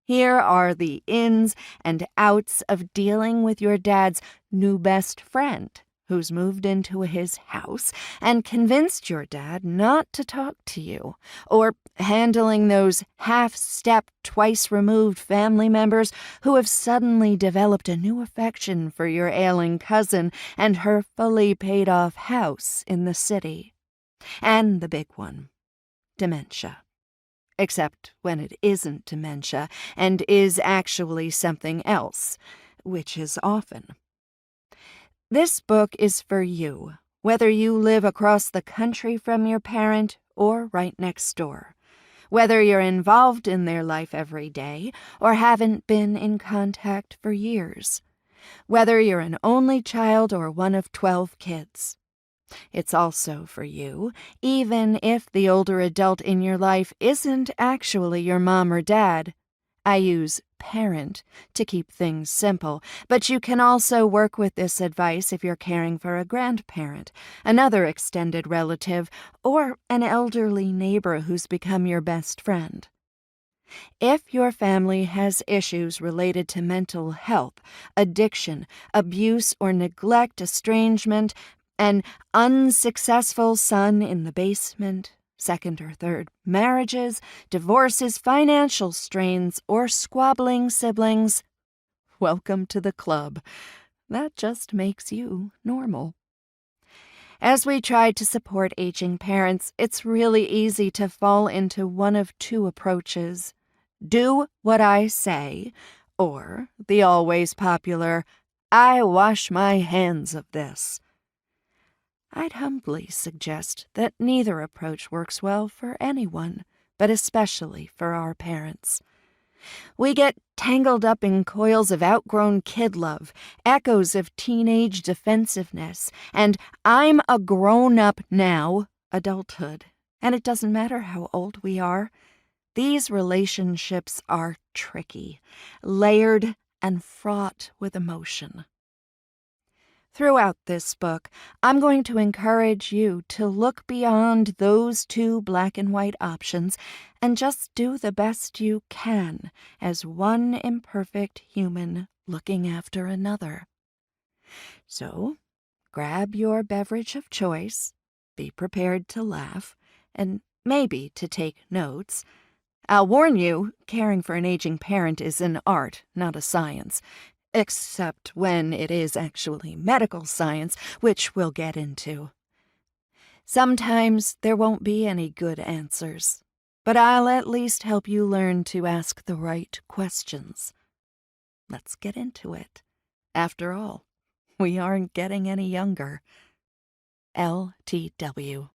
Here are the ins and outs of dealing with your dad's new best friend, who's moved into his house and convinced your dad not to talk to you, or handling those half-step, twice-removed family members who have suddenly developed a new affection for your ailing cousin and her fully paid-off house in the city. And the big one, dementia. Except when it isn't dementia and is actually something else, which is often. This book is for you, whether you live across the country from your parent or right next door, whether you're involved in their life every day or haven't been in contact for years, whether you're an only child or one of 12 kids. It's also for you, even if the older adult in your life isn't actually your mom or dad. I use parent to keep things simple, but you can also work with this advice if you're caring for a grandparent, another extended relative, or an elderly neighbor who's become your best friend. If your family has issues related to mental health, addiction, abuse or neglect, estrangement, an unsuccessful son in the basement, second or third marriages, divorces, financial strains, or squabbling siblings, welcome to the club. That just makes you normal. As we try to support aging parents, it's really easy to fall into one of two approaches. Do what I say, or the always popular, I wash my hands of this. I'd humbly suggest that neither approach works well for anyone, but especially for our parents. We get tangled up in coils of outgrown kid love, echoes of teenage defensiveness, and I'm a grown-up now adulthood. And it doesn't matter how old we are. These relationships are tricky, layered, and fraught with emotion. Throughout this book, I'm going to encourage you to look beyond those two black and white options and just do the best you can as one imperfect human looking after another. So, grab your beverage of choice, be prepared to laugh, and maybe to take notes. I'll warn you, caring for an aging parent is an art, not a science. Except when it is actually medical science, which we'll get into. Sometimes there won't be any good answers, but I'll at least help you learn to ask the right questions. Let's get into it. After all, we aren't getting any younger. LTW.